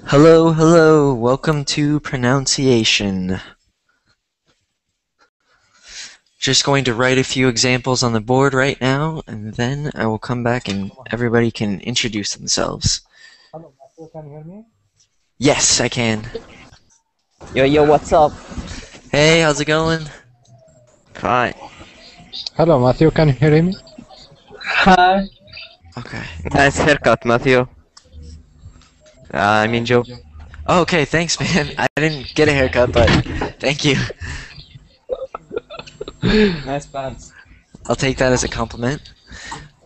Hello, hello, welcome to pronunciation. Just going to write a few examples on the board right now, and then I will come back and everybody can introduce themselves. Hello, Matthew, can you hear me? Yes, I can. Yo, what's up? Hey, how's it going? Fine. Hello, Matthew, can you hear me? Hi. Okay. Nice haircut, Matthew. I mean Joe. Oh, okay, thanks, man. I didn't get a haircut, but thank you. Nice pants. I'll take that as a compliment.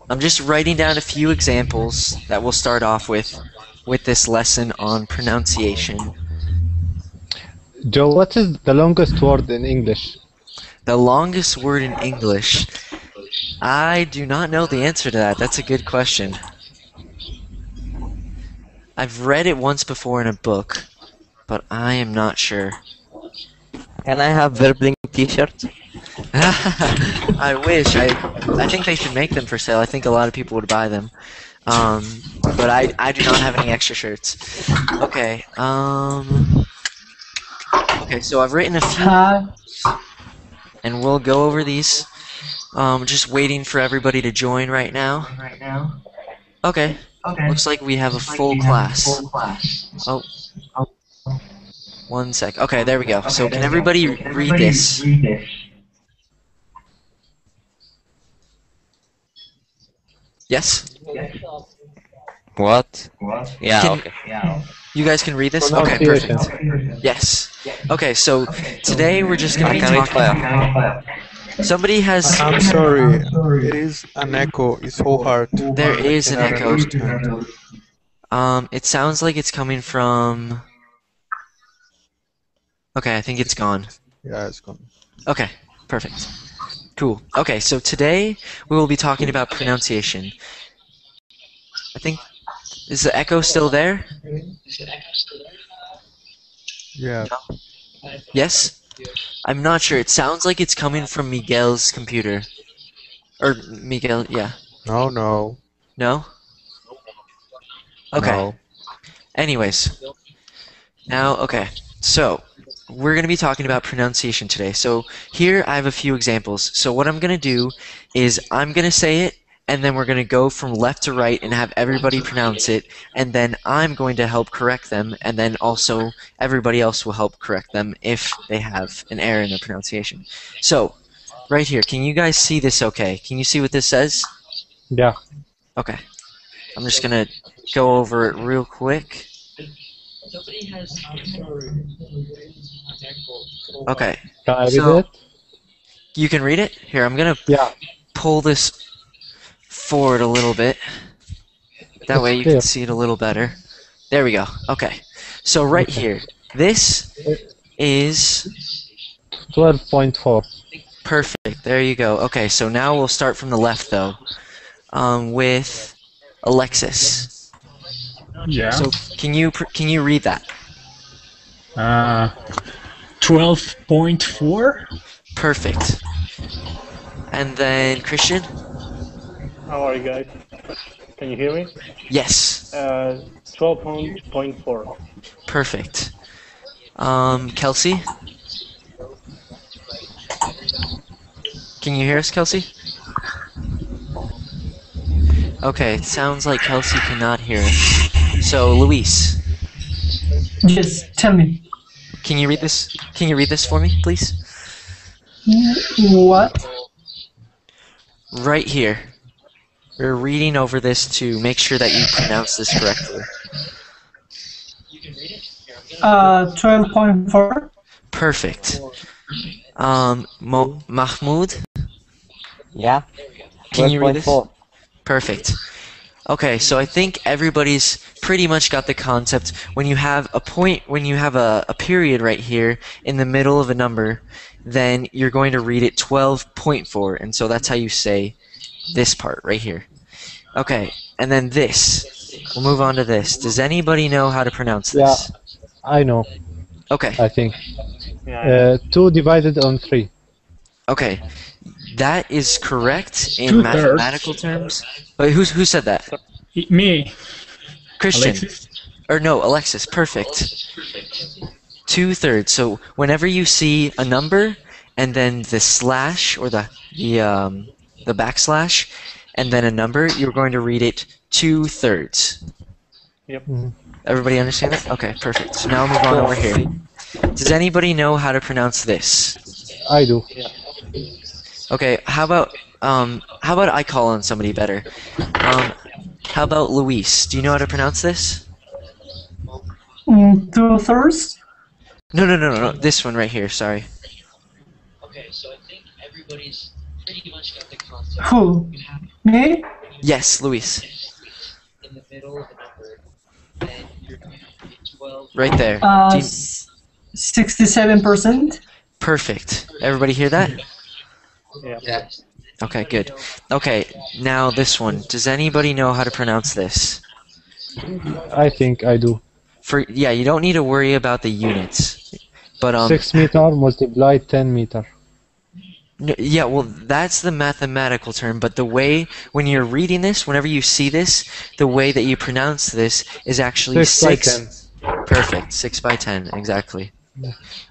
I'm just writing down a few examples that we'll start off with this lesson on pronunciation. Joe, what is the longest word in English? The longest word in English. I do not know the answer to that. That's a good question. I've read it once before in a book, but I am not sure. Can I have Verbling t-shirts? I wish. I think they should make them for sale. I think a lot of people would buy them. But I do not have any extra shirts. Okay. Okay, so I've written a few, and we'll go over these. Just waiting for everybody to join right now. Okay. Looks like we have a full class. Oh. 1 sec. Okay, there we go. So can everybody read this? Yes? What? Yeah, okay. You guys can read this? Okay, perfect. Yes. Okay, so today we're just going to be talking... Somebody has... I'm sorry, it is an echo, it's so hard. There is an echo. It sounds like it's coming from... Okay, I think it's gone. Yeah, it's gone. Okay, perfect. Cool. Okay, so today we will be talking about pronunciation. I think... Is the echo still there? Yeah. Yes? I'm not sure. It sounds like it's coming from Miguel's computer. Or Miguel, yeah. No. No? Okay. No. Anyways. Now, okay. So, we're going to be talking about pronunciation today. So, here I have a few examples. So, what I'm going to do is I'm going to say it, and then we're going to go from left to right and have everybody pronounce it, and then I'm going to help correct them, and then also everybody else will help correct them if they have an error in their pronunciation. So, right here, can you guys see this okay? Can you see what this says? Yeah. Okay. I'm just going to go over it real quick. Okay. Can I read So, it? you can read it? Here, I'm going to pull this forward a little bit. That way you can see it a little better. There we go. Okay. So right here, this is 12.4. perfect. There you go. Okay, so now we'll start from the left though, with Alexis. Yeah. So can you read that? 12.4. Perfect. And then Christian. How are you guys? Can you hear me? Yes. 12.4. Perfect. Kelsey? Can you hear us, Kelsey? Okay, it sounds like Kelsey cannot hear us. So, Luis. Yes, tell me. Can you read this? Can you read this for me, please? What? Right here. We're reading over this to make sure that you pronounce this correctly. 12.4. Perfect. Mahmoud? Yeah. Can you read this? 12.4. Perfect. Okay, so I think everybody's pretty much got the concept. When you have a point, when you have a period right here in the middle of a number, then you're going to read it 12.4, and so that's how you say this part right here. Okay, and then this. We'll move on to this. Does anybody know how to pronounce Yeah, this? I know. Okay, I think Yeah. 2 divided on 3. okay. That is correct in Two-thirds. mathematical terms. Wait, who said that? Me, Christian. Alexis. Or no, Alexis. Perfect. 2/3. So whenever you see a number and then the slash or the backslash and then a number, you're going to read it 2/3. Yep. Everybody understand that? Okay, perfect. So now we'll move on over here. Does anybody know how to pronounce this? I do. Okay, how about I call on somebody better? How about Luis? Do you know how to pronounce this? 2/3. No. This one right here. Sorry. Who? Me? Yes, Luis. Right there. Do you- 67%. Perfect. Everybody hear that? Yeah. Okay, good. Okay, now this one. Does anybody know how to pronounce this? I think I do. Yeah, you don't need to worry about the units. But 6 meter multiply 10 meter. yeah, well, that's the mathematical term, but the way when you're reading this, whenever you see this, the way that you pronounce this is actually 6 by 6. 10. Perfect. 6 by 10, exactly.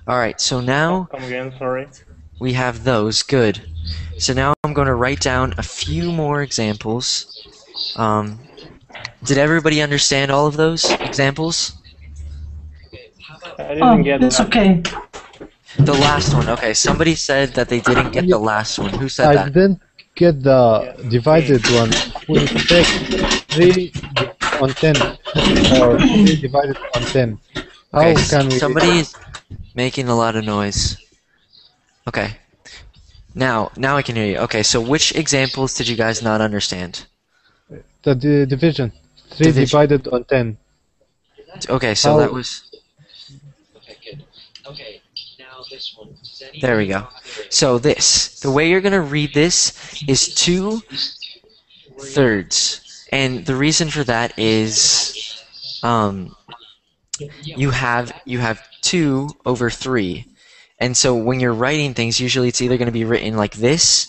All right, so now Come again, sorry. we have those. Good. So now I'm going to write down a few more examples. Did everybody understand all of those examples? I didn't get It's that. okay. The last one. Okay, somebody said that they didn't get the last one. Who said I that? didn't get the divided one. We take 3 on 10 or 3 divided on 10. How Okay, can we? somebody is making a lot of noise. Okay. Now I can hear you. Okay, so which examples did you guys not understand? The division. 3 Division. divided on 10. Okay, so How- that was... There we go. So this, the way you're going to read this is 2/3. And the reason for that is you have 2/3. And so when you're writing things, usually it's either going to be written like this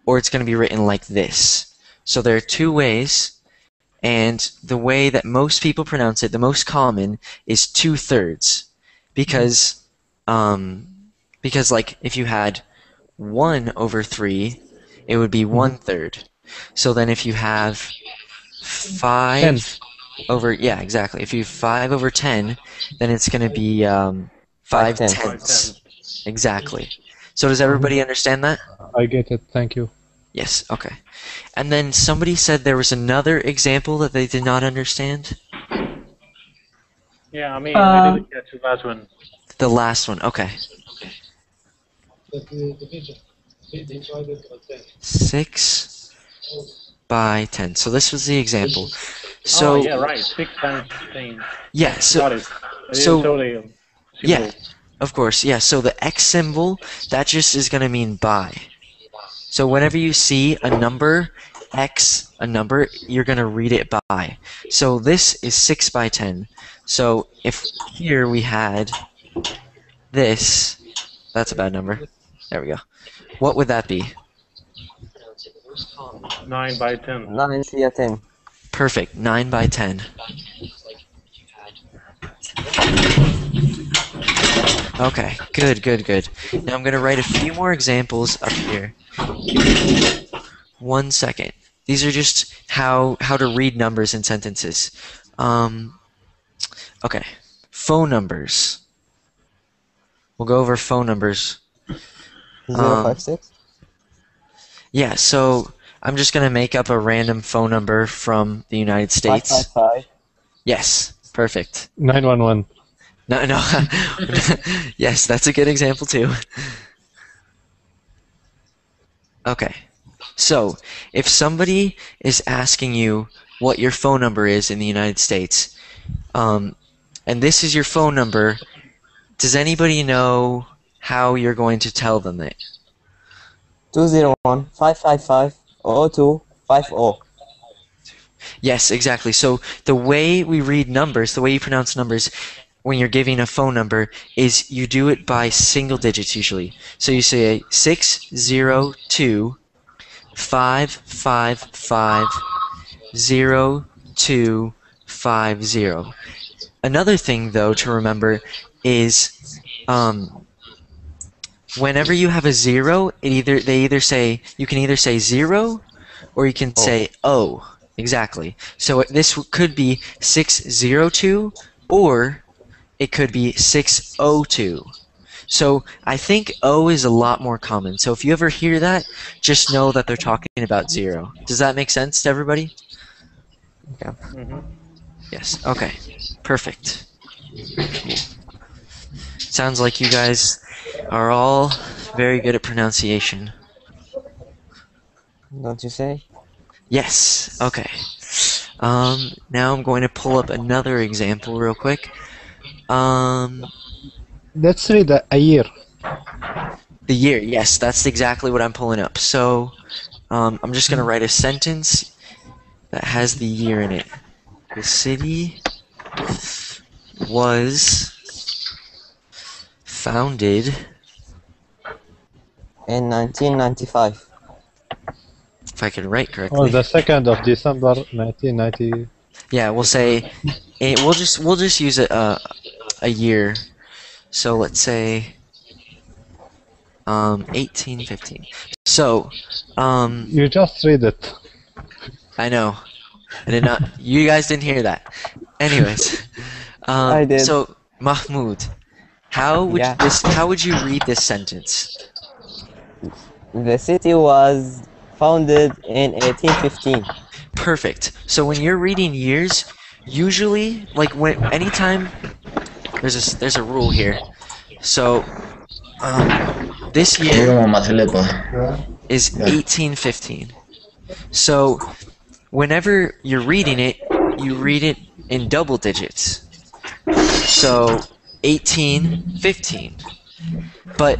or it's going to be written like this. So there are two ways, and the way that most people pronounce it, the most common, is 2/3. Because like if you had 1/3, it would be 1/3. So then if you have 5 over, yeah, exactly. If you have 5/10, then it's going to be 5/10. Exactly. So does everybody understand that? I get it. Thank you. Yes, okay. And then somebody said there was another example that they did not understand. Yeah, I mean, I didn't get the last one. The last one, okay. 6 by 10. So this was the example. So Oh, yeah, right. 6 times 10. yeah, Got so it. I didn't so- show the yeah, symbol. of course, yeah. So the X symbol, that just is going to mean by. So whenever you see a number, X, a number, you're going to read it by. So this is 6 by 10. So if here we had this, that's a bad number. There we go. What would that be? 9 by 10. 9 via 10. Perfect. 9 by 10. Okay, good. Now I'm going to write a few more examples up here. Give me 1 second. These are just how to read numbers in sentences. Okay, phone numbers. We'll go over phone numbers. 056. Yeah, so I'm just going to make up a random phone number from the United States. 555. Yes, perfect. 911. No. Yes, that's a good example too. Okay. So, if somebody is asking you what your phone number is in the United States, and this is your phone number, does anybody know how you're going to tell them it? 201 555 002 50. Yes, exactly. So the way we read numbers, the way you pronounce numbers when you're giving a phone number is you do it by single digits usually. So you say 602-555-0250. Another thing though to remember is um, whenever you have a zero, they either say you can either say zero or you can Oh, say O. Exactly. So this could be 602 or it could be 602. So I think O is a lot more common. So if you ever hear that, just know that they're talking about zero. Does that make sense to everybody? yeah. Mm-hmm. Yes. Okay. Perfect. Sounds like you guys are all very good at pronunciation. Don't you say? Yes. Okay. Now I'm going to pull up another example real quick. Let's read a year. The year. Yes, that's exactly what I'm pulling up. So, I'm just gonna write a sentence that has the year in it. The city was founded. In 1995. If I can write On correctly. the 2nd of December 1990. Yeah, we'll say we'll just use a year. So let's say 1815. So You just read it. I know. I did not. You guys didn't hear that. Anyways, I did. so Mahmoud, Yeah. how would you read this sentence? The city was founded in 1815. Perfect. So when you're reading years, usually, like anytime there's a rule here. So this year is 1815. So whenever you're reading it, you read it in double digits. So 1815. But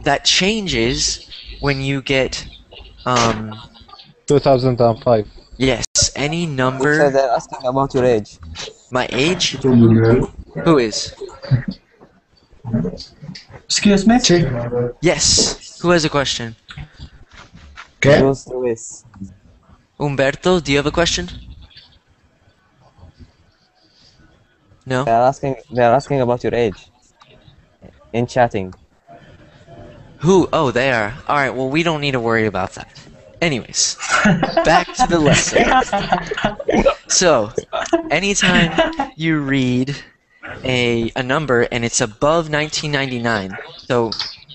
that changes when you get 2005. yes, any You said number. they're asking about your age. My age? Who is? Excuse me? Yes. Who has a question? Bruce Lewis. Umberto, do you have a question? No? They're asking about your age. In chatting. Who? Oh, they are. Alright, well, we don't need to worry about that. Anyways, back to the lesson. So, anytime you read a number and it's above 1999, so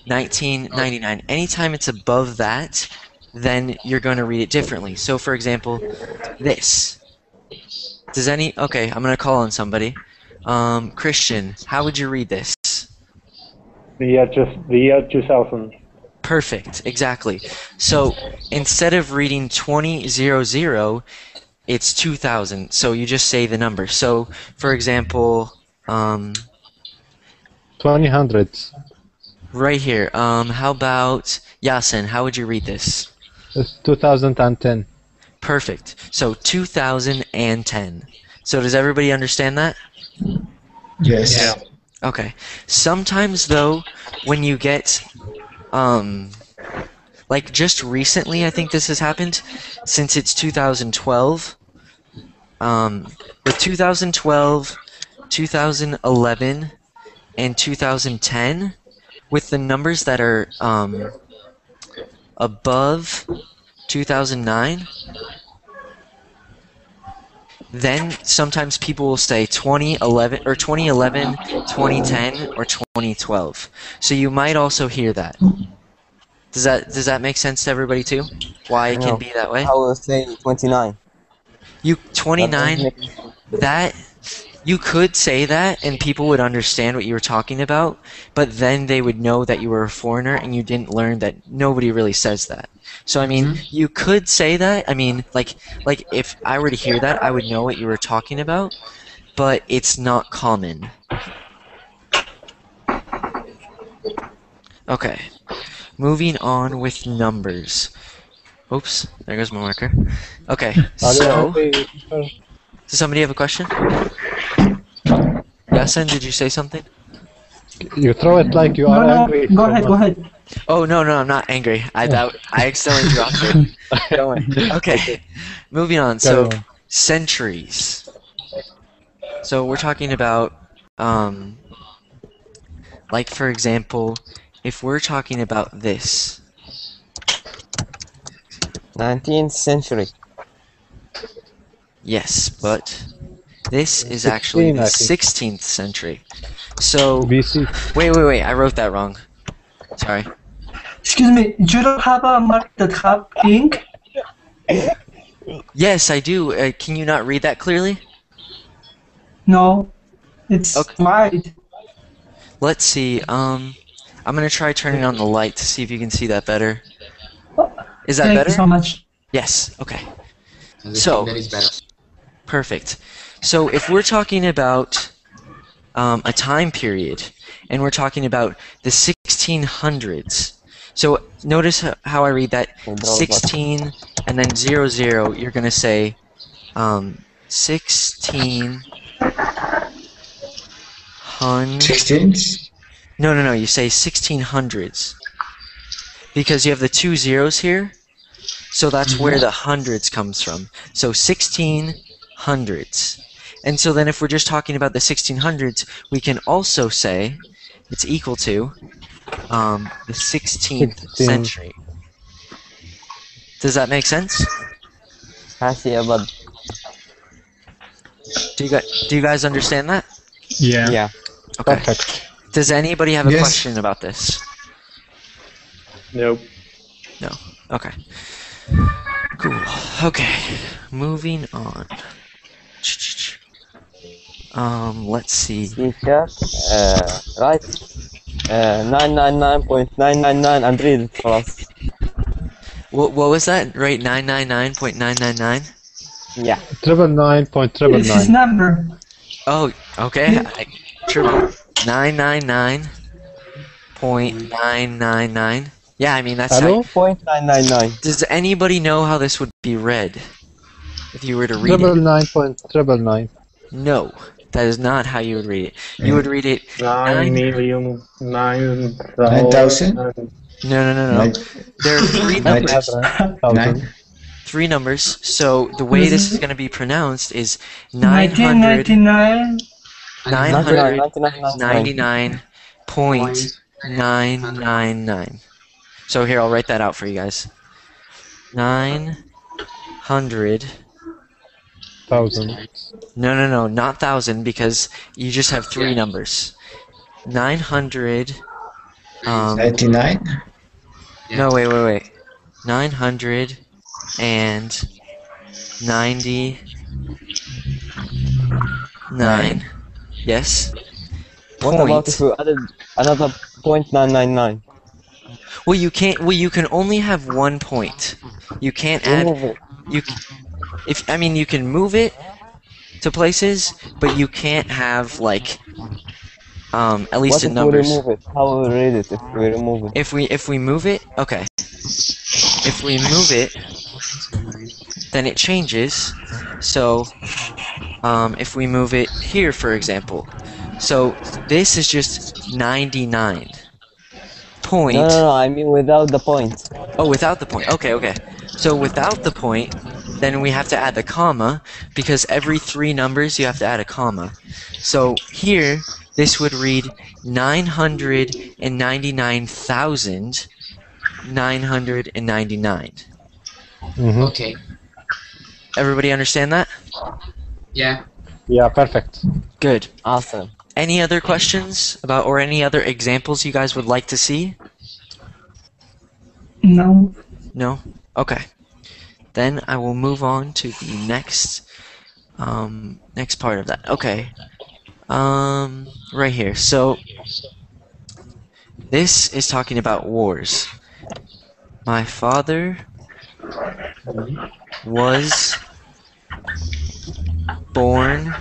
1999, anytime it's above that, then you're going to read it differently. So, for example, this. Okay, I'm going to call on somebody. Christian, how would you read this? The year 2000. Perfect, exactly. So instead of reading 2000, it's 2000. So you just say the number. So for example, 2000s. right here, how about Yasin? How would you read this? It's 2010. Perfect. So 2010. So does everybody understand that? Yes. Yeah. Okay. Sometimes though, when you get like just recently, I think this has happened, since it's 2012. With 2012, 2011, and 2010, with the numbers that are above 2009, then sometimes people will say 2011 or 2011, 2010, or 2012. So you might also hear that. Does that make sense to everybody too? Why it can No. be that way? I will say 29. You That 29, doesn't make sense. that you could say that and people would understand what you were talking about, but then they would know that you were a foreigner and you didn't learn that nobody really says that. So I mean, you could say that. I mean, like if I were to hear that, I would know what you were talking about, but it's not common. Okay. Moving on with numbers. Oops, there goes my marker. Okay, Are you so happy, sir? does somebody have a question? Yasin, did you say something? You throw it like you No, are no. angry. Go so ahead. Go much. ahead. Oh no, I'm not angry. I accidentally dropped it. Don't worry. Okay, moving on. Carry So on. centuries. So we're talking about like for example, if we're talking about this. 19th century. Yes, but this is actually 16, the I think. 16th century. So BC. wait, I wrote that wrong. Sorry. Excuse me. You don't have a mark that have ink? Yes, I do. Can you not read that clearly? No. It's Okay. white. Let's see. I'm gonna try turning on the light to see if you can see that better. Is that Thank better? you so much. Yes. Okay. So perfect. So if we're talking about a time period, and we're talking about the 1600s. So notice how I read that 16 and then 00. You're gonna say 16 hun. 16th? No. You say 1600s because you have the two zeros here. So that's where the hundreds comes from. So 1600s. And so then if we're just talking about the 1600s, we can also say it's equal to the 16th 16. century. Does that make sense? Hasi abad. Do you guys understand that? Yeah. Yeah. Okay. Perfect. Does anybody have a Yes. question about this? Nope. No. Okay. Cool. Okay. Moving on. Let's see. Teacher, right? 999.999 and read it for us. What was that? Right, 999.999? Yeah. 999.999. It's his number. Oh, okay. Triple 999.999. Yeah, I mean that's how. Hello? 999. Does anybody know how this would be read if you were to read it? 999.999. No, that is not how you would read it. You would read it 9,000? No. Nine, There are three numbers. 900,000. Three numbers. So the way this is going to be pronounced is 900 1999. 999.999. So here, I'll write that out for you guys. 900. Thousand. No, not thousand because you just have three numbers. 900. 99? No, wait. 999. Yes. What about if we added another .999? Well, you can't. Well, you can only have 1 point. You can't add. Remove it. You can move it to places, but you can't have like at least What in if numbers. we remove it? How will we read it if we remove it? If we move it, okay. If we move it, then it changes. So if we move it here, for example, so this is just 99 point. No, I mean without the point. Oh, without the point. Okay. So without the point, then we have to add the comma, because every three numbers you have to add a comma. So here, this would read 999,999. Mm-hmm. Okay. Everybody understand that? Yeah. Yeah, perfect. Good. Awesome. Any other questions about, or any other examples you guys would like to see? No. No? Okay. Then I will move on to the next next part of that. Okay. Right here. So this is talking about wars. My father was born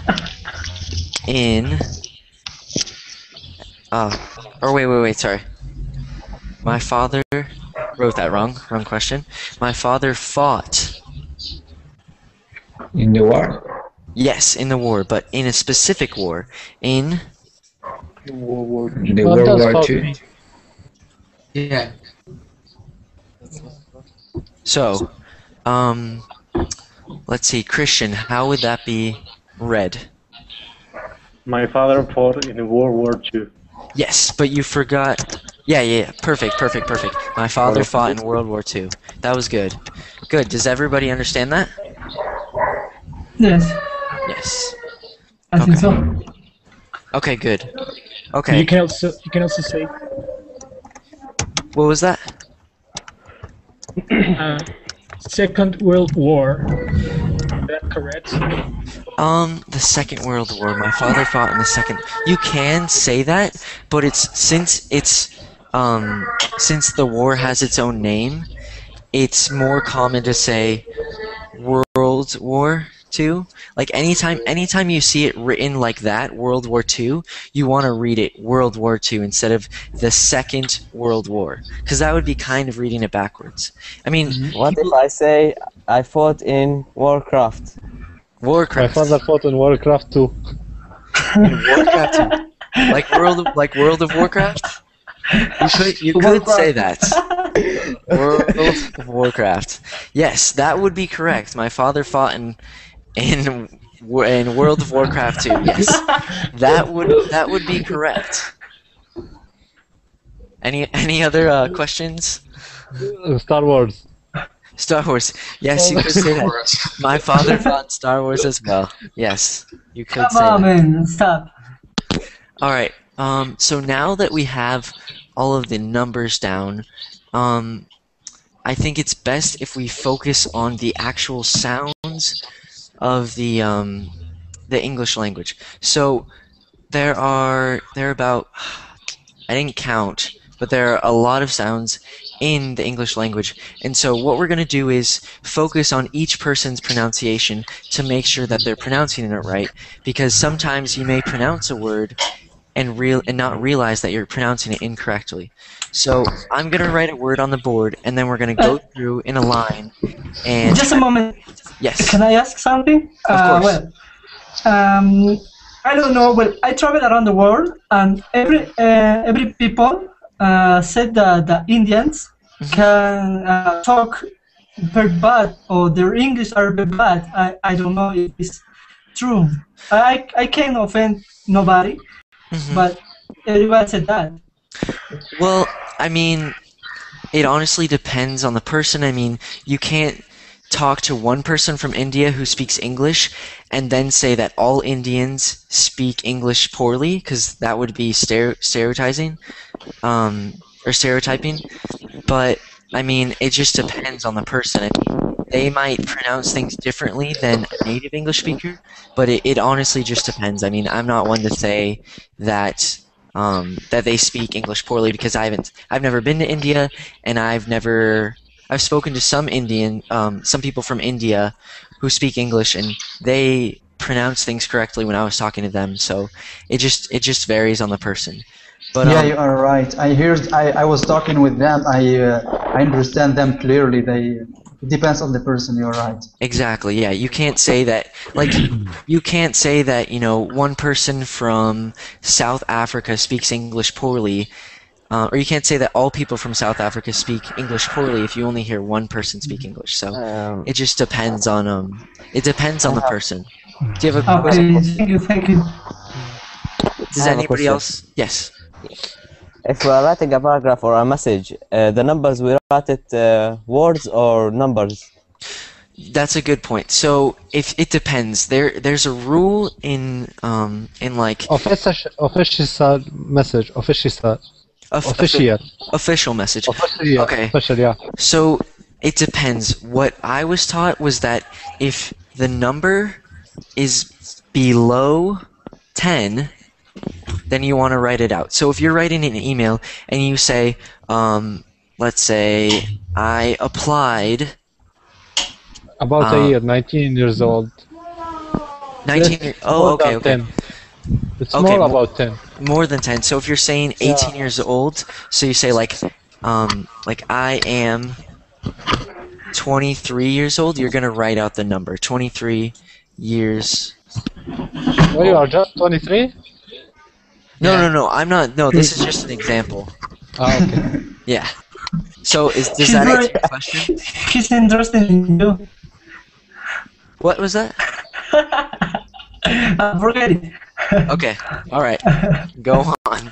in or wait, sorry. My father wrote that wrong. Wrong question. My father fought. In the war? Yes, in the war, but in a specific war. In World War The What World does War fought II? mean? Yeah. so, let's see, Christian, how would that be read? My father fought in World War II. Yes, but you forgot. Yeah. Perfect. My father fought in World War II. That was good. Good. Does everybody understand that? Yes, Yes. I think so. Okay, good. You Okay. can also say What was that? Second World War. Is that correct? The Second World War. My father fought in the second. You can say that, but since the war has its own name, it's more common to say World War II. Like anytime you see it written like that, World War II, you want to read it World War II instead of the Second World War, because that would be kind of reading it backwards. I mean, What if I say I fought in Warcraft? My Warcraft. father fought in Warcraft too. In Warcraft 2. Like World of Warcraft? You could say that. World of Warcraft. Yes, that would be correct. My father fought in World of Warcraft 2. Yes. That would be correct. Any other questions? Star Wars. Star Wars. Yes, you could say that. My father fought in Star Wars as well. Yes, you could Come say on, that. man, stop. All right. So now that we have all of the numbers down, I think it's best if we focus on the actual sounds of the English language. So there are about, I didn't count, but there are a lot of sounds in the English language. And so what we're going to do is focus on each person's pronunciation to make sure that they're pronouncing it right, because sometimes you may pronounce a word and not realize that you're pronouncing it incorrectly. So I'm going to write a word on the board, and then we're going to go through in a line. And Just a moment. yes, Can I ask something? Of course. Well, I don't know. Well, I travel around the world, and every people said that the Indians can talk very bad, or their English are very bad. I don't know if it's true. I can't offend nobody, but everyone said that. Well, I mean, it honestly depends on the person. I mean, you can't talk to one person from India who speaks English and then say that all Indians speak English poorly, because that would be stereotyping. Or stereotyping. But I mean, it just depends on the person. I mean, they might pronounce things differently than a native English speaker, but it honestly just depends. I mean, I'm not one to say that that they speak English poorly, because I've never been to India, and I've spoken to some people from India who speak English, and they pronounce things correctly when I was talking to them. So it just varies on the person. But Yeah, you are right. I was talking with them. I understand them clearly. It depends on the person. You're right. exactly, yeah. You can't say that, one person from South Africa speaks English poorly, or you can't say that all people from South Africa speak English poorly if you only hear one person speak English. So it just depends on the person. Do you have a question? Okay, thank you. Does I have a anybody question. else? Yes. If we are writing a paragraph or a message, the numbers we write it words or numbers? That's a good point. So if it depends, there's a rule in like Official message. Official. official message. Official. Okay. Official, yeah. So it depends. What I was taught was that if the number is below 10, then you want to write it out. So if you're writing an email and you say, let's say, I applied About a year, 19 years old. 19. Oh, More okay, than okay. 10. It's Okay, more about 10. More than 10. So if you're saying 18 years old, so you say like, like I am 23 years old, you're gonna write out the number. 23 years. Oh, you are just 23? No, no, no. I'm not. No, this is just an example. Ah, okay. Yeah. So does She's that very. answer your question? He's interested in you. What was that? Forget it. Okay. All right. Go on.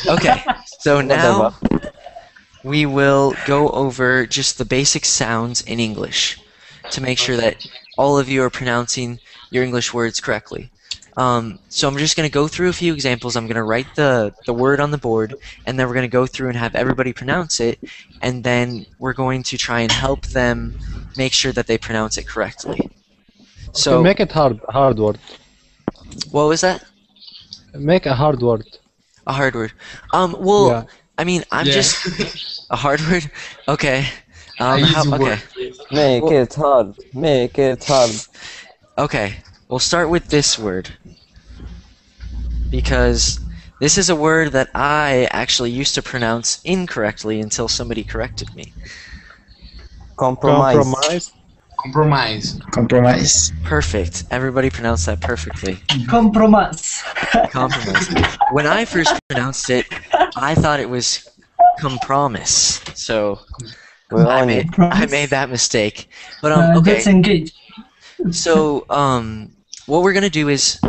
Okay. So now we will go over just the basic sounds in English to make sure that all of you are pronouncing your English words correctly. So I'm just going to go through a few examples. I'm going to write the word on the board, and then we're going to go through and have everybody pronounce it, and then we're going to try and help them make sure that they pronounce it correctly. So Make it hard word. what was that? Make a hard word. A hard word. Well, Yeah. I mean, I'm just a hard word. Okay. Okay. Make it hard. Make it hard. Okay. We'll start with this word because this is a word that I actually used to pronounce incorrectly until somebody corrected me. Compromise. Compromise. Perfect. Everybody pronounced that perfectly. Compromise. Compromise. When I first pronounced it, I thought it was compromise. So I made that mistake. But okay. Let's engage. So what we're gonna do is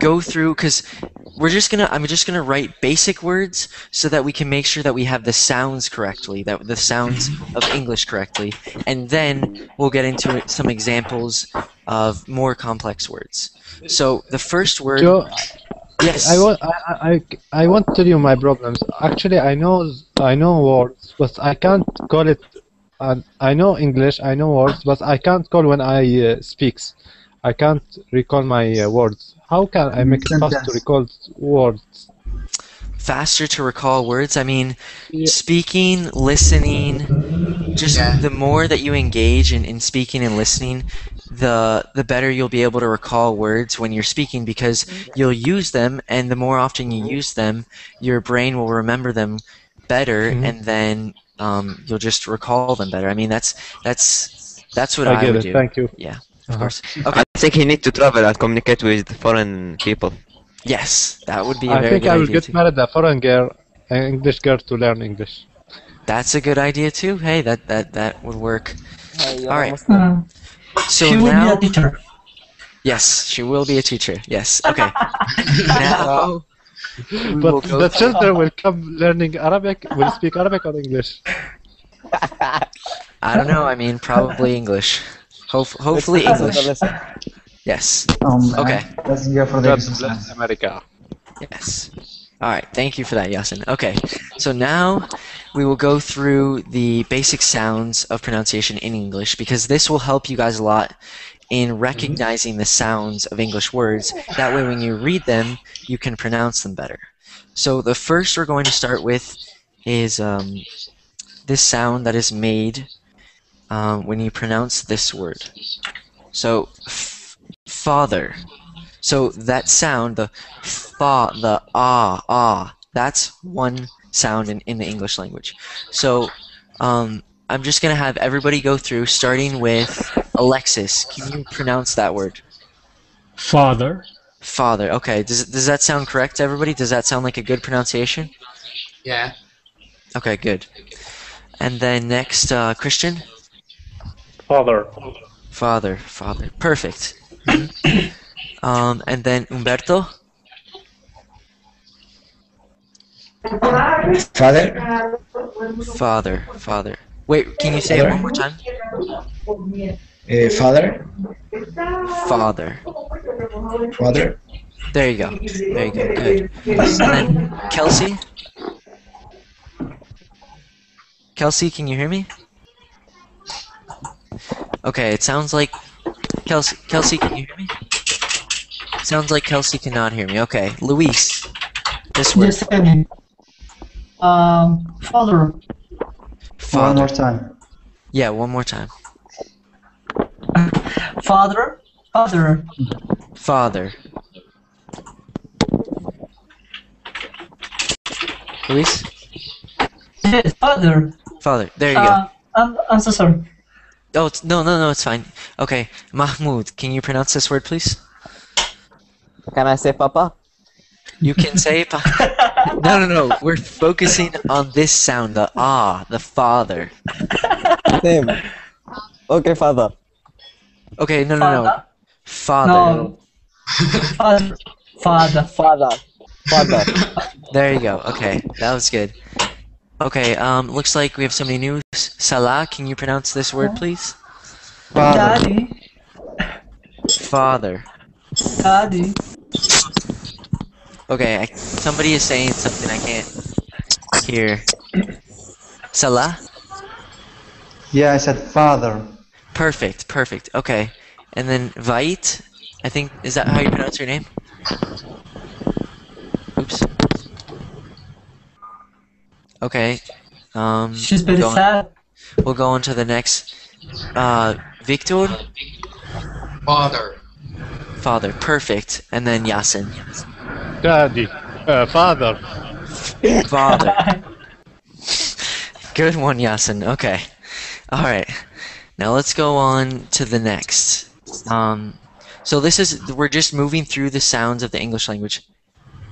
go through because I'm just gonna write basic words so that we can make sure that we have the sounds correctly, that the sounds of English correctly, and then we'll get into some examples of more complex words. So the first word. Joe, Yes. I want to tell you my problems. Actually, I know words, but I can't call it. I know English, I know words, but I can't call when I speaks. I can't recall my words. How can I make it fast to recall words? Faster to recall words. I mean, speaking, listening, just the more that you engage in speaking and listening, the better you'll be able to recall words when you're speaking because you'll use them, and the more often you use them, your brain will remember them better, and then you'll just recall them better. I mean, that's what I would do. Thank you. Yeah, of course. Okay. I think he needs to travel and communicate with foreign people. Yes, that would be a I very think good I will idea get too. married a foreign girl, an English girl to learn English. That's a good idea too. Hey, that would work. All right. So She will now, be a teacher. yes, she will be a teacher. Yes. Okay. Now, But the children will come learning Arabic, will speak Arabic or English. I don't know. I mean, probably English. Hopefully English. Yes. Okay. Let's go for the God exercise. bless America. Yes. All right. Thank you for that, Yasin. Okay. So now we will go through the basic sounds of pronunciation in English because this will help you guys a lot in recognizing the sounds of English words. That way, when you read them, you can pronounce them better. So the first we're going to start with is this sound that is made when you pronounce this word. So, father. So that sound, the fa, the ah, that's one sound in the English language. So I'm just going to have everybody go through, starting with Alexis. Can you pronounce that word? Father. Father. Okay. Does that sound correct to everybody? Does that sound like a good pronunciation? Yeah. Okay, good. And then next, Christian? Father. Father. Perfect. And then Umberto? Father. Father. Wait, can you say it one more time? Father. Father. There you go. Good. And then Kelsey? Kelsey, can you hear me? Okay, it sounds like Kelsey, can you hear me? Sounds like Kelsey cannot hear me. Okay, Luis, this word. Yes, I mean, father. One more time. Yeah, one more time. Father. Luis? Yes, father. Father. There you go. I'm so sorry. Oh, no, it's fine. Okay, Mahmoud, can you pronounce this word, please? Can I say Papa? You can say no. We're focusing on this sound, the the father. Same. Okay, father. Okay, no. Father. No. Father. Father. Father. Father. There you go. Okay, that was good. Okay, looks like we have somebody new. Salah, can you pronounce this word, please? Daddy. Father. Daddy. Okay, somebody is saying something I can't hear. Salah? Yeah, I said father. Perfect. Okay. And then Vait, I think, is that how you pronounce your name? Oops. Okay. She's very sad. We'll go on to the next. Victor? Father. Perfect. And then Yasin. Daddy. Father. Father. Good one, Yasin. Okay. Alright. Now let's go on to the next. So we're just moving through the sounds of the English language.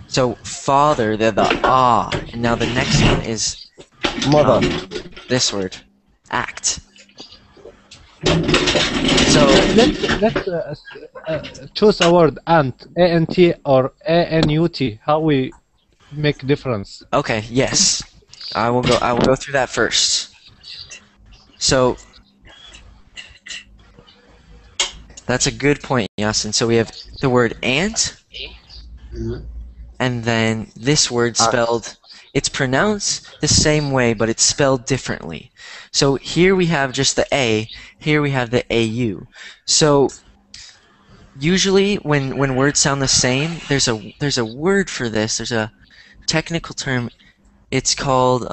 So, father, they're the ah. And now the next one is Mother. This word. Act. So let's choose a word ant, A-N-T or A-N-U-T. How we make difference? okay, yes. I will go through that first. So that's a good point, Yasin. So we have the word ant, and then this word spelled, it's pronounced the same way, but it's spelled differently. So here we have just the A, here we have the AU. So usually when words sound the same, there's a word for this, there's a technical term. It's called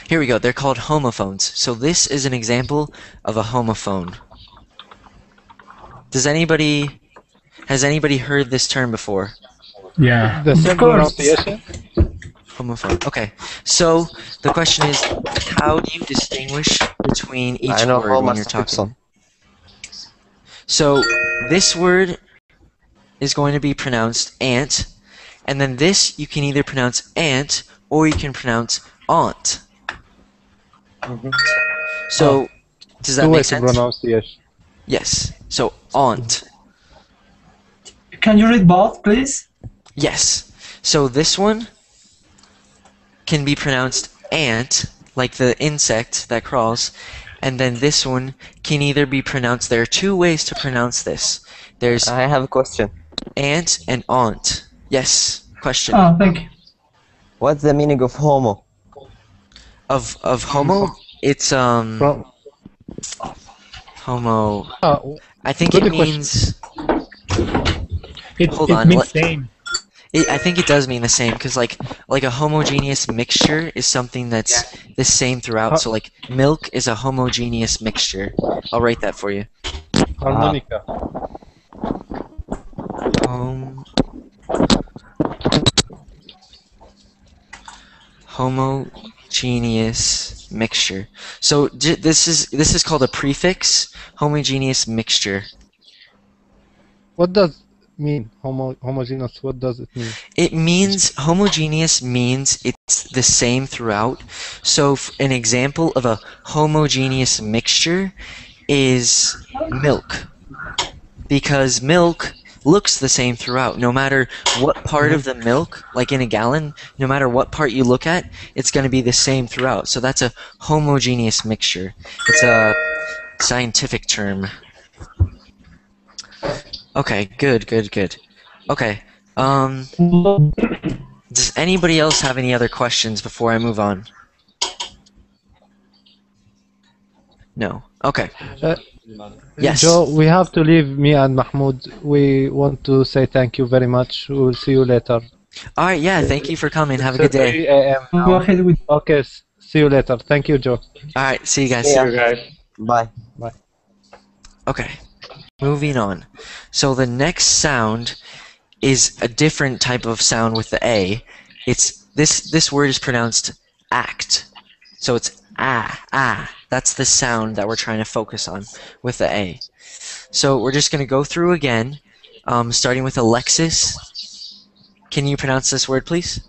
here we go. They're called homophones. So this is an example of a homophone. Has anybody heard this term before? Yeah. The same pronunciation? Homophone. Okay. So the question is, how do you distinguish between each I know word when you're talking? So this word is going to be pronounced ant, and then this you can either pronounce ant or you can pronounce aunt. So does that make sense? Pronunciation. Yes. So aunt. Can you read both, please? Yes. So this one can be pronounced ant, like the insect that crawls, and then this one can either be pronounced. There are two ways to pronounce this. There's I have a question. ant and aunt. Yes. Question. Oh, thank you. What's the meaning of homo? Of homo, it's homo. I think it means. Hold on. means same. I think it does mean the same, because like a homogeneous mixture is something that's the same throughout. So like milk is a homogeneous mixture. I'll write that for you. Harmonica. Homogeneous mixture. So this is called a prefix. Homogeneous mixture. What does mean homogeneous? What does it mean? It means homogeneous means it's the same throughout. So an example of a homogeneous mixture is milk, because milk looks the same throughout. No matter what part of the milk, like in a gallon, no matter what part you look at, it's going to be the same throughout. So that's a homogeneous mixture. It's a scientific term. Okay, good. Okay, does anybody else have any other questions before I move on? No. Okay. Yes. Joe, we have to leave. Me and Mahmoud, we want to say thank you very much. We will see you later. Alright, yeah, thank you for coming. Have a good day. 3 a.m. now. Go ahead with. Okay, see you later. Thank you, Joe. Alright, see you guys. See ya. guys. Bye. Okay, moving on. So the next sound is a different type of sound with the A. It's this word is pronounced act. So it's ah. That's the sound that we're trying to focus on with the A. So we're just going to go through again, starting with Alexis. Can you pronounce this word, please?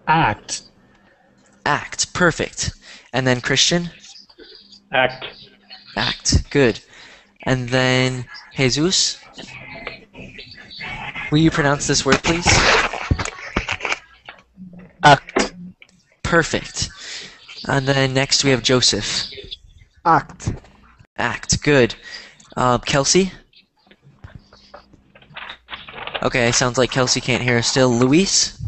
Act. Act. Perfect. And then Christian? Act. Act. Good. And then Jesus? Will you pronounce this word, please? Act. Perfect. And then next we have Joseph. Act. Act. Good. Kelsey? Okay, sounds like Kelsey can't hear us still. Luis?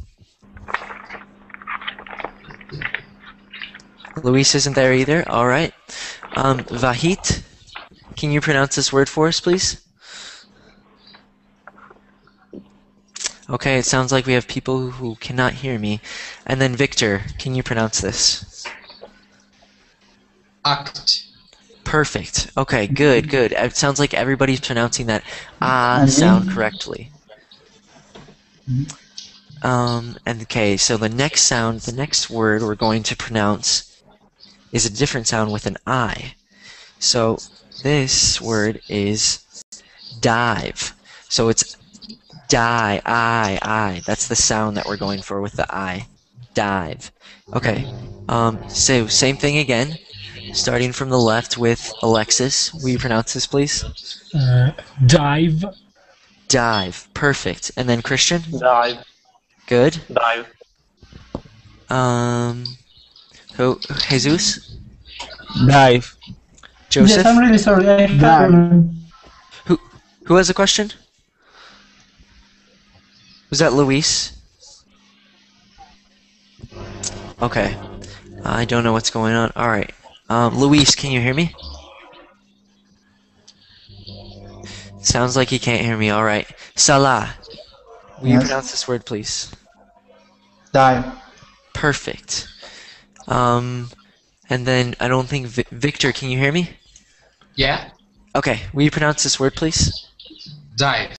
Luis isn't there either. All right. Vahit? Can you pronounce this word for us, please? Okay, it sounds like we have people who cannot hear me. And then Victor, can you pronounce this? Act. Perfect. Okay, good. It sounds like everybody's pronouncing that And me? sound correctly. And okay, so the next word we're going to pronounce is a different sound with an I. So this word is dive. So it's I. That's the sound that we're going for with the I. Dive. Okay. So same thing again. Starting from the left with Alexis. Will you pronounce this, please? Dive. Dive. Perfect. And then Christian? Dive. Good. Dive. Jesus? Dive. Joseph? Yes, I'm really sorry. I can't Dive. remember. Who has a question? Was that Luis? Okay. I don't know what's going on. Alright. Luis, can you hear me? Sounds like he can't hear me. Alright. Salah. Will you Yes. pronounce this word, please? Dive. Perfect. And then I don't think Victor, can you hear me? Yeah. Okay. Will you pronounce this word, please? Dive.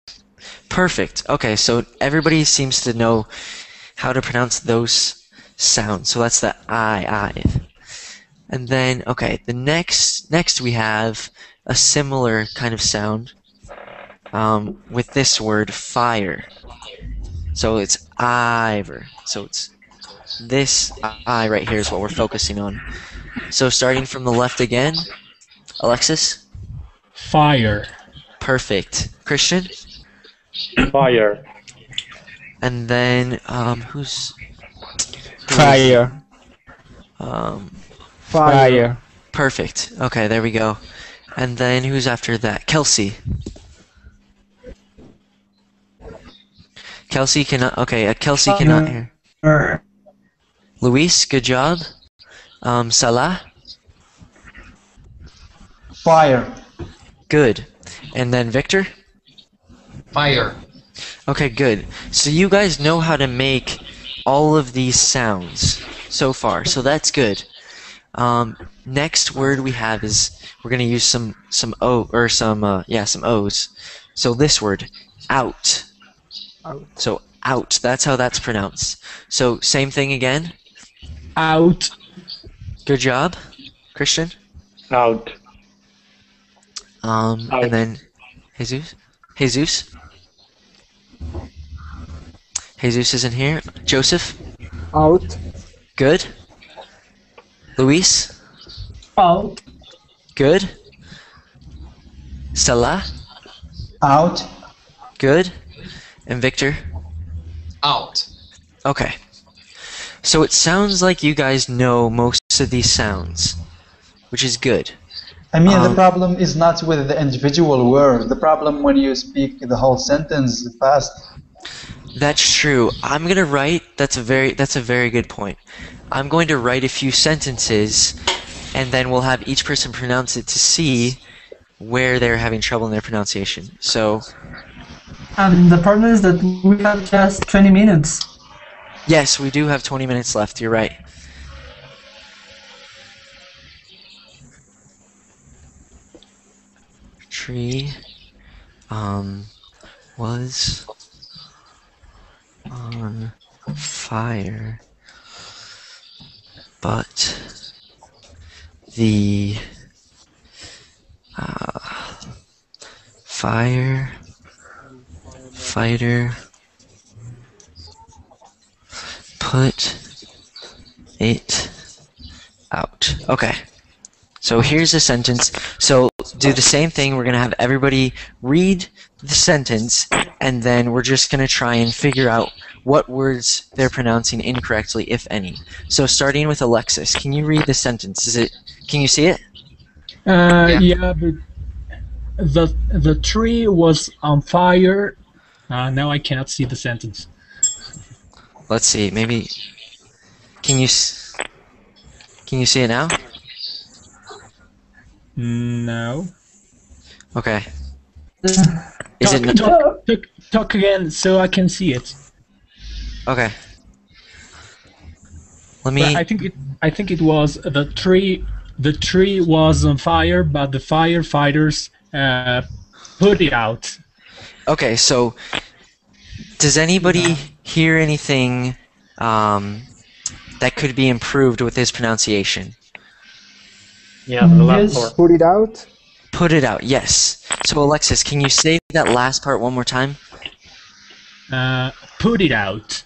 Perfect. Okay, so everybody seems to know how to pronounce those sounds. So that's the I. And then, okay, the next we have a similar kind of sound with this word, fire. So it's Ivor. So it's this I right here is what we're focusing on. So starting from the left again, Alexis? Fire. Perfect. Christian? Fire. And then, who's Fire. Fire. Perfect. Okay, there we go. And then who's after that? Kelsey. Kelsey cannot. Okay, Kelsey cannot hear. Luis, good job. Salah, Fire. good. And then Victor. Fire. Okay, good. So you guys know how to make all of these sounds so far. So that's good. Next word we have is we're gonna use some O's. So this word, out. So out. That's how that's pronounced. So same thing again. Out. Good job, Christian. Out. And then Jesus. Jesus isn't here. Joseph. Out. Good. Luis. Out. Good. Stella. Out. Good. And Victor. Out. Okay. So it sounds like you guys know most of these sounds, which is good. I mean, the problem is not with the individual word. The problem when you speak the whole sentence fast. That's true. I'm gonna write. That's a very good point. I'm going to write a few sentences, and then we'll have each person pronounce it to see where they're having trouble in their pronunciation. So. The problem is that we have just 20 minutes. Yes, we do have 20 minutes left. You're right. Tree. Was. on fire, but the fighter put it out. Okay. So here's a sentence. So do the same thing. We're going to have everybody read the sentence, and then we're just going to try and figure out what words they're pronouncing incorrectly, if any. So starting with Alexis, can you read the sentence? Can you see it? Yeah, but the tree was on fire. Now I cannot see the sentence. Let's see. Maybe can you see it now? No. Okay. Is it talk again so I can see it? Okay. Let me. But I think it was the tree. The tree was on fire, but the firefighters put it out. Okay, so does anybody hear anything that could be improved with his pronunciation? Yeah, the last part. Put it out. Put it out, yes. So Alexis, can you say that last part one more time? Put it out.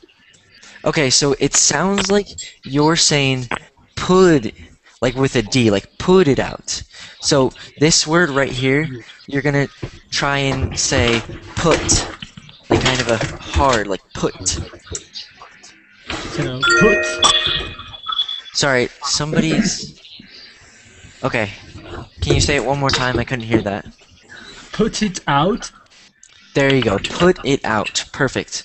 Okay, so it sounds like you're saying put, like with a D, like put it out. So this word right here, you're gonna try and say put, like kind of a hard, like put. So put. Sorry, somebody's. Okay, can you say it one more time? I couldn't hear that. Put it out. There you go. Put it out. Perfect.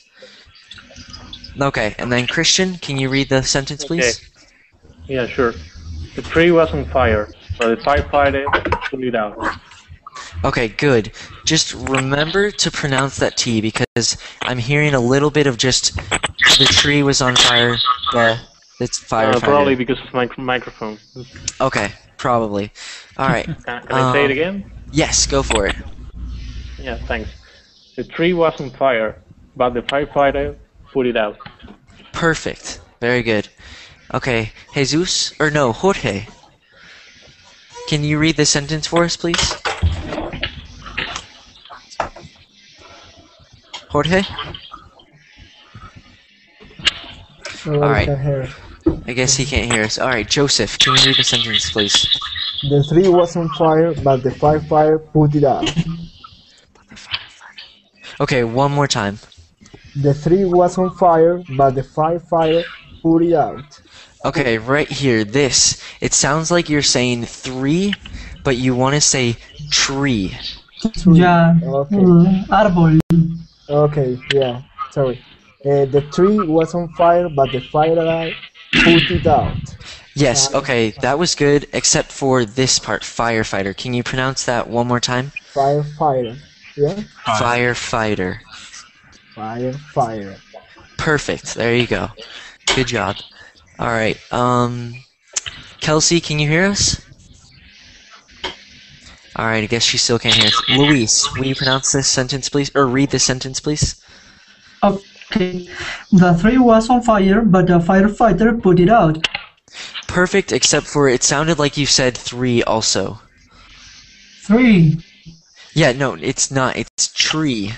Okay, and then Christian, can you read the sentence, please? Okay. Yeah, sure. The tree was on fire, but the firefighter put it out. Okay, good. Just remember to pronounce that T, because I'm hearing a little bit of just the tree was on fire, it's firefighter. Probably because of my microphone. Okay, probably. Alright. Can I say it again? Yes, go for it. Yeah, thanks. The tree was on fire, but the firefighter put it out. Perfect. Very good. Okay, Jesus, or no, Jorge. Can you read the sentence for us, please? Jorge? Alright. I guess he can't hear us. Alright, Joseph, can you read the sentence, please? The tree was on fire, but the firefighter put it out. Okay, one more time. The tree was on fire, but the firefighter put it out. Okay, right here, this. It sounds like you're saying 3, but you want to say tree. Yeah. Okay. Árbol. Okay, yeah, sorry. The tree was on fire, but the firefighter put it out. Yes, okay, that was good, except for this part, firefighter. Can you pronounce that one more time? Firefighter, yeah? Firefighter. Firefighter. Perfect, there you go. Good job. Alright, Kelsey, can you hear us? Alright, I guess she still can't hear us. Luis, will you pronounce this sentence, please? Or read this sentence, please? Okay. The tree was on fire, but the firefighter put it out. Perfect, except for it sounded like you said 3 also. 3. Yeah, no, it's not. It's tree.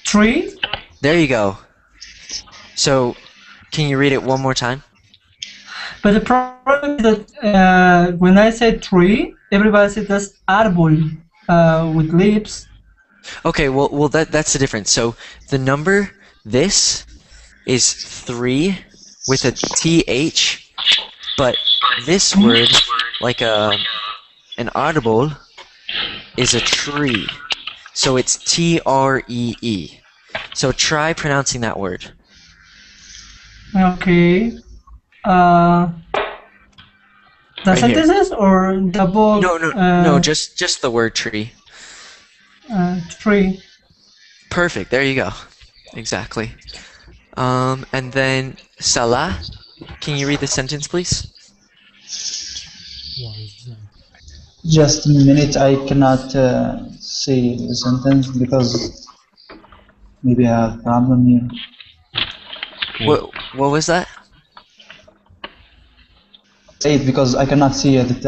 Tree? There you go. So, can you read it one more time? But the problem is that when I say tree, everybody says that's árbol with leaves. Okay, well that's the difference. So the number this is 3 with a th, but this word, like an audible, is a tree. So it's tree. So try pronouncing that word. Okay. The Right sentences or the book? No, just the word tree. Tree. Perfect. There you go. Exactly. And then Salah, can you read the sentence, please? Just a minute, I cannot see the sentence because maybe I have a problem here. What was that? Say it because I cannot see it.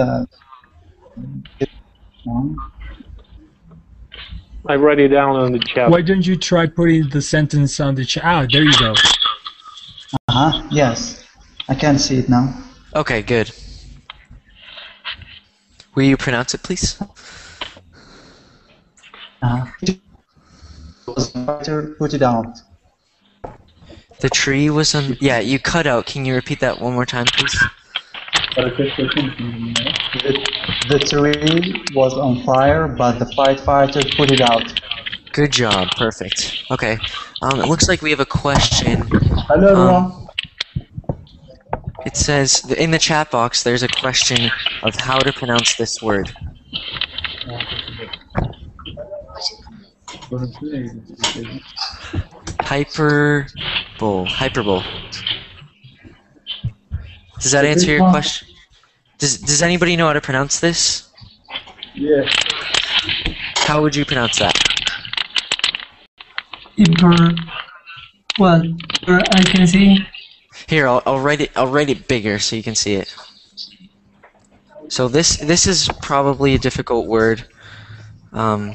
I write it down on the chat. Why don't you try putting the sentence on the chat? Ah, there you go. Yes. I can see it now. Okay, good. Will you pronounce it, please? Put it out. The tree was on. Yeah, you cut out. Can you repeat that one more time, please? The tree was on fire, but the firefighter put it out. Good job. Perfect. Okay. It looks like we have a question. Hello, everyone. It says in the chat box. There's a question of how to pronounce this word. Hyperbole. Does that answer your question? Does anybody know how to pronounce this? Yes. How would you pronounce that? Well, I can see. Here, I'll write it. I'll write it bigger so you can see it. So this is probably a difficult word. Hyperbole.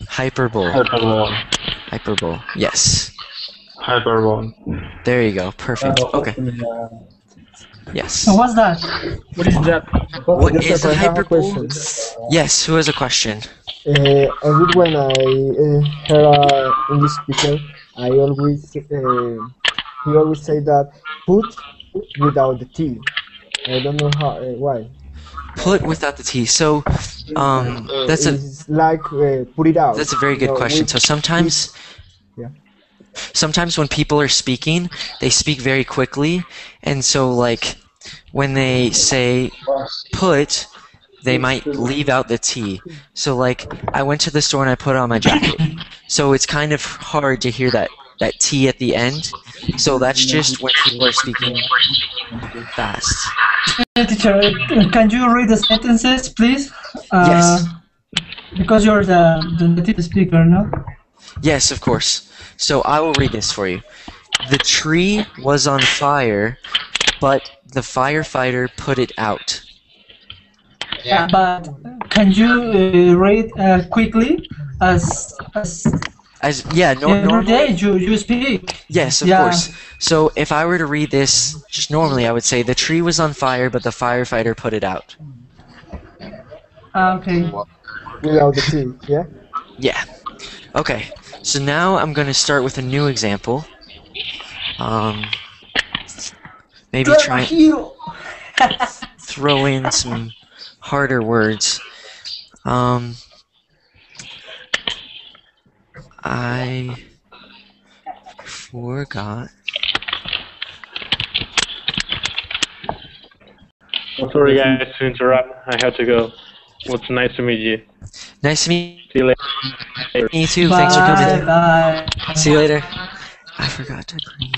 Hyperbole. Yes. Hyperbole. There you go. Perfect. Okay. Yes. So what's that? What is that? What is a I have a hyperbole? question. Yes. Who has a question? I read when I hear an English speaker, I always he always say that put without the T. I don't know how why. Put without the T. So, that's It's like put it out. that's a very good question. So sometimes. Yeah. Sometimes when people are speaking, they speak very quickly, and so like when they say put, they might leave out the T. So like I went to the store and I put on my jacket. So it's kind of hard to hear that T at the end. So that's just when people are speaking fast. Teacher, can you read the sentences, please? Yes. Because you're the native speaker, no? Yes, of course. So I will read this for you. The tree was on fire, but the firefighter put it out. Yeah. But can you read quickly as every normally. day you speak? Yes, of course. So if I were to read this just normally, I would say the tree was on fire, but the firefighter put it out. Okay. Without the T, yeah? Yeah. Okay. So now I'm going to start with a new example. Maybe try throw in some harder words. I forgot. Sorry guys to interrupt. I had to go. It's nice to meet you. Nice to meet See you later. Me too. Bye, Thanks for coming. bye. See you later. I forgot to bring.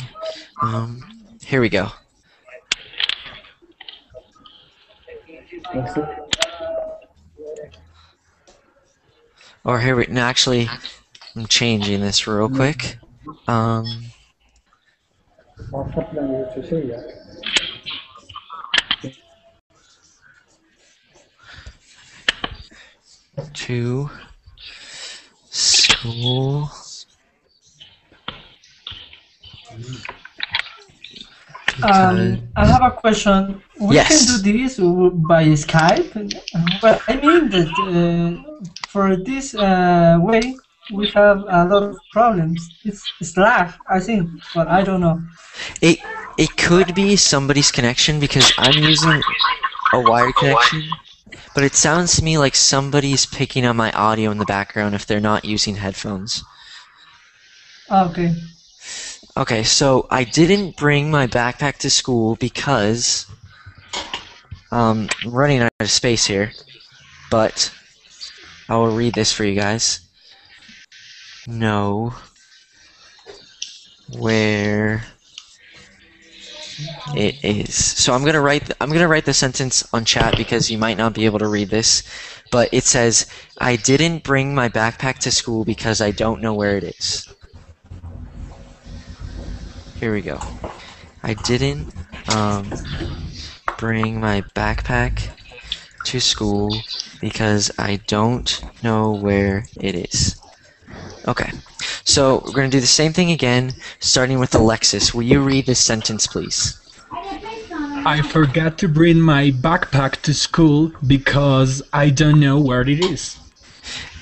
Here we go. Or here we. No, actually, I'm changing this real quick. To school. I have a question. We can do this by Skype. Well, I mean that for this way we have a lot of problems. It's lag, I think, but I don't know. It could be somebody's connection because I'm using a wired connection, but it sounds to me like somebody's picking up my audio in the background if they're not using headphones. Okay. Okay, so I didn't bring my backpack to school because I'm running out of space here, but I will read this for you guys. Know where it is. So I'm gonna write the sentence on chat because you might not be able to read this, but it says, "I didn't bring my backpack to school because I don't know where it is." Here we go. I didn't bring my backpack to school because I don't know where it is. Okay, so we're going to do the same thing again, starting with Alexis. Will you read this sentence, please? I forgot to bring my backpack to school because I don't know where it is.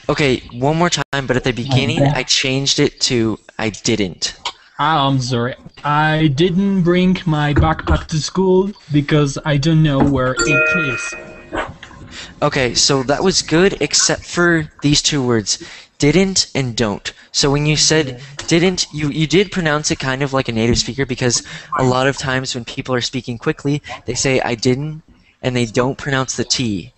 Okay, one more time, but at the beginning I changed it to I didn't. I'm sorry. I didn't bring my backpack to school because I don't know where it is. Okay, so that was good except for these two words, didn't and don't. So when you said didn't, you did pronounce it kind of like a native speaker, because a lot of times when people are speaking quickly, they say I didn't and they don't pronounce the T.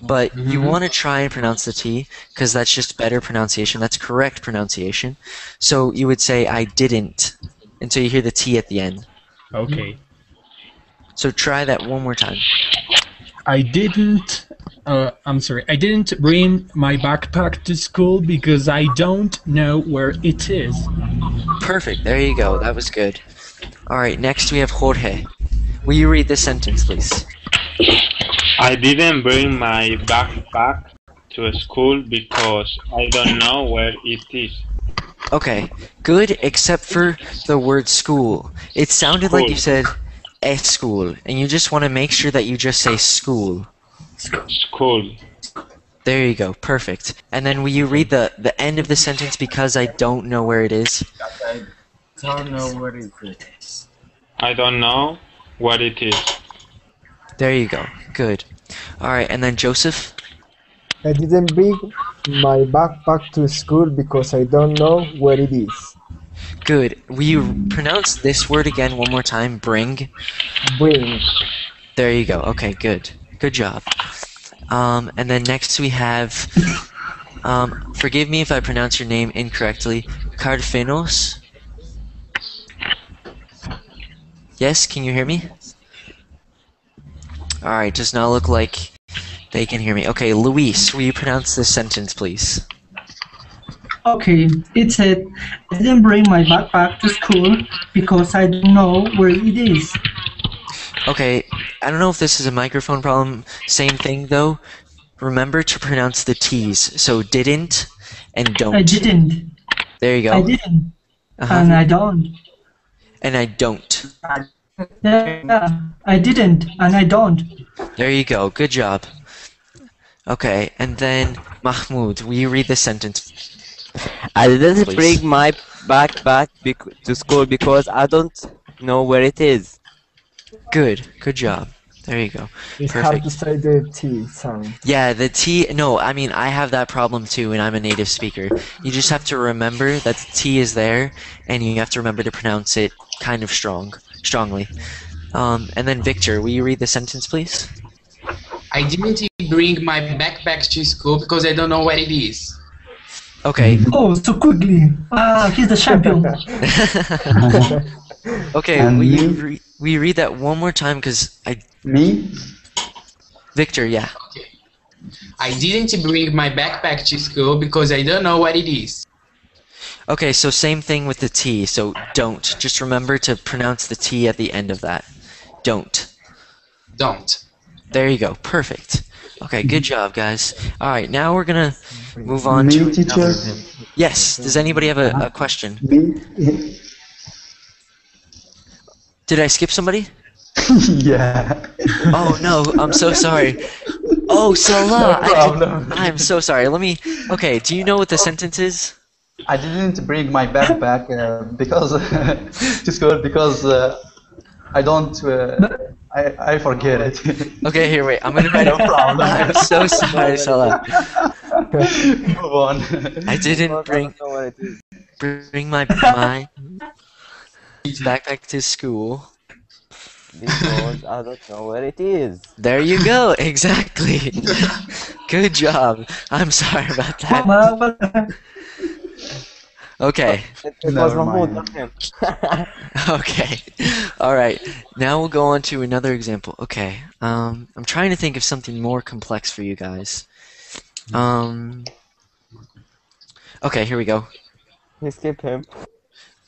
But you want to try and pronounce the T because that's just better pronunciation. That's correct pronunciation. So you would say I didn't until you hear the T at the end. Okay. So try that one more time. I didn't. I'm sorry. I didn't bring my backpack to school because I don't know where it is. Perfect. There you go. That was good. All right. Next we have Jorge. Will you read this sentence, please? I didn't bring my backpack to school because I don't know where it is. Okay. Good, except for the word school. It sounded like you said a school, and you just want to make sure that you just say school. School. There you go. Perfect. And then will you read the end of the sentence, because I don't know where it is? I don't know where it is. I don't know what it is. There you go. Good. All right, and then Joseph? I didn't bring my backpack to school because I don't know where it is. Good. Will you pronounce this word again one more time? Bring? Bring. There you go. Okay, good. Good job. And then next we have, forgive me if I pronounce your name incorrectly, Carfinos? Yes, can you hear me? Alright, does not look like they can hear me. Okay, Luis, will you pronounce this sentence, please? Okay, it said, I didn't bring my backpack to school because I don't know where it is. Okay, I don't know if this is a microphone problem. Same thing, though. Remember to pronounce the T's. So didn't and don't. I didn't. There you go. I didn't. Uh-huh. And I don't. And I don't. Yeah, I didn't and I don't. There you go. Good job. Okay, and then Mahmoud, will you read the sentence? I didn't Please. bring my backpack to school because I don't know where it is. Good. Good job. There you go. It's Perfect. hard to say the T sound. Yeah, the T, no, I mean, I have that problem too, and I'm a native speaker. You just have to remember that the T is there, and you have to remember to pronounce it kind of strongly. And then Victor, will you read the sentence, please? I didn't bring my backpack to school because I don't know where it is. Okay. Oh, so quickly. He's the champion. Okay, And will you read that one more time, because I... Me? Victor, yeah. I didn't bring my backpack to school because I don't know what it is. Okay, so same thing with the T, so don't. Just remember to pronounce the T at the end of that. Don't. Don't. There you go. Perfect. Okay, good job, guys. Alright, now we're gonna move on to... Me, teacher? Yes, does anybody have a question? Me? Did I skip somebody? Yeah. Oh no, I'm so sorry. Oh, Salah! No problem. I'm so sorry. Let me... Okay, do you know what the sentence is? I didn't bring my backpack because to school because I don't. I forget it. Okay, here, wait. I'm gonna write No it. problem. I'm so sorry, Salah. Move on. I didn't bring my backpack to school. Because I don't know where it is. There you go. Exactly. Good job. I'm sorry about that. Okay. It was Never Mahmoud, mind. not him. Okay. All right. Now we'll go on to another example. Okay. I'm trying to think of something more complex for you guys. Okay, here we go. You skip him.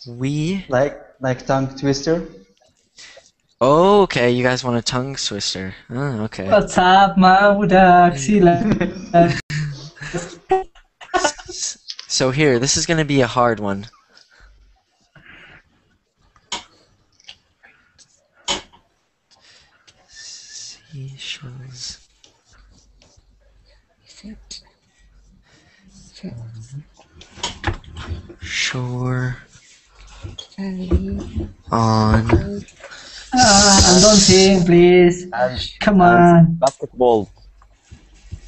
We. Like tongue twister. Oh, okay. You guys want a tongue twister? Oh, okay. What's up, Maudaxila? So here, this is gonna be a hard one. Seashells. Shore on. Don't sing, please. Come on. Basketball.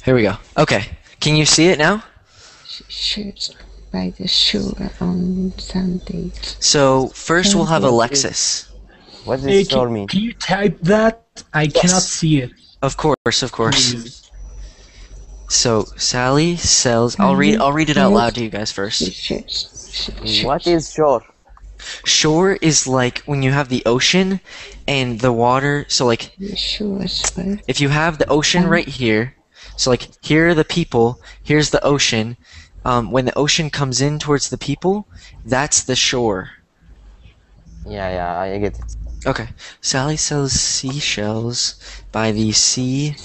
Here we go. Okay. Can you see it now? Shirts by the shore on Sunday. So first we'll have Alexis. What does Hey, store mean? can you type that? I cannot see it. Of course, of course. So Sally sells. I'll read it out loud to you guys first. What is shore? Shore is like when you have the ocean and the water. So like if you have the ocean right here, so like here are the people, here's the ocean. When the ocean comes in towards the people, that's the shore. Yeah, I get it. Okay. Sally sells seashells by the sea.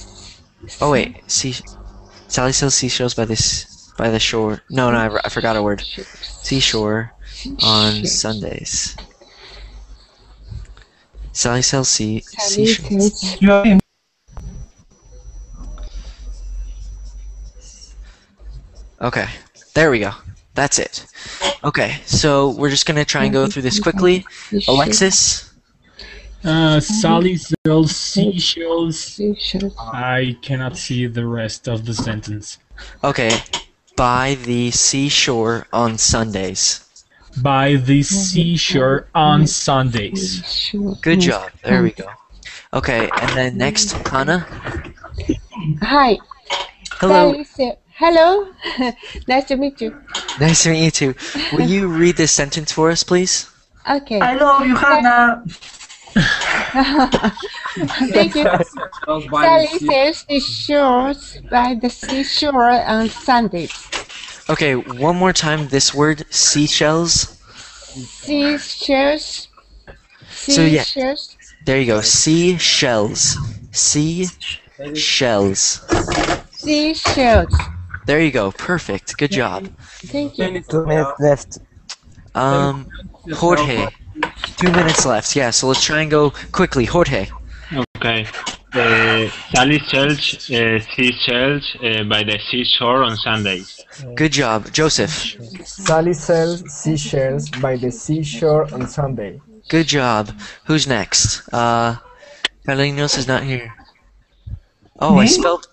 Oh wait, Sally sells seashells by the shore. No, I forgot a word. Seashore on Sundays. Sally sells seashells. Okay, there we go. That's it. Okay, so we're just gonna try and go through this quickly. Alexis? Sally sells seashells. I cannot see the rest of the sentence. Okay, by the seashore on Sundays. By the seashore on Sundays. Good job. There we go. Okay, and then next, Hannah. Hi. Hello. Hello. Nice to meet you. Nice to meet you too. Will you read this sentence for us, please? Okay. I love you, Hannah. Thank you. Sally sells seashores by the seashore on Sundays. Okay, one more time this word, seashells. Seashells. So yeah, Seashells. there you go, seashells. Seashells. Seashells. There you go, perfect, good job. Thank you. 2 minutes left. Jorge, 2 minutes left, yeah, so let's try and go quickly. Jorge. Okay. Sally sells seashells by the seashore on Sundays. Good job. Joseph. Sally sells seashells by the seashore on Sunday. Good job. Who's next? Carlinos is not here. Oh, Me? I spelled...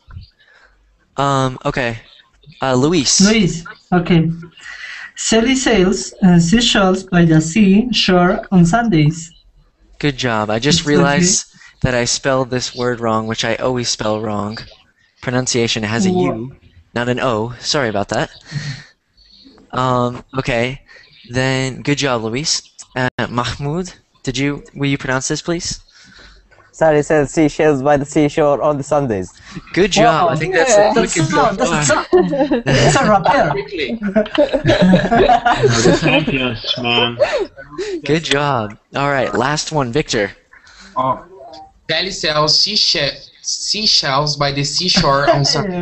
okay. Luis. Luis, okay. Sally sells seashells by the sea shore on Sundays. Good job. I just It's realized that I spelled this word wrong, which I always spell wrong. Pronunciation has a U, not an O. Sorry about that. Okay. Then, good job, Luis. Mahmoud, will you pronounce this, please? Sally sells seashells by the seashore on the Sundays. Good job. I think that's the quickest so far. That's a rapper. The champions, man. Good job. All right, last one, Victor. Sally sells seashells by the seashore on Sunday.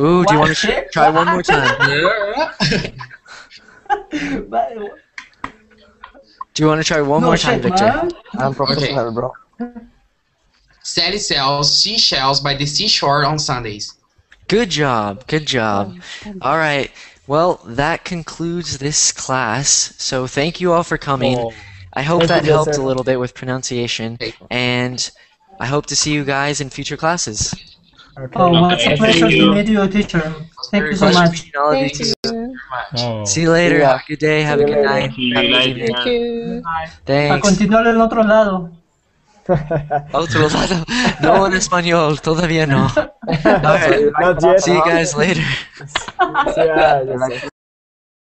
Ooh, do you want to try one more time? Do you want to try one more time, Victor? I'm professional, bro. Sally sells seashells by the seashore on Sundays. Good job. Good job. All right. Well, that concludes this class. So thank you all for coming. I hope that helped a little bit with pronunciation. And I hope to see you guys in future classes. Oh, it's a pleasure to meet you, teacher. Thank you so much. Thank you. See you later. Have a good day. Have a good night. Have a good evening. Thank you. A Thanks. continuar en otro lado. Otro lado. No en español. Todavía no. All right. Not yet. See you guys later. Yeah,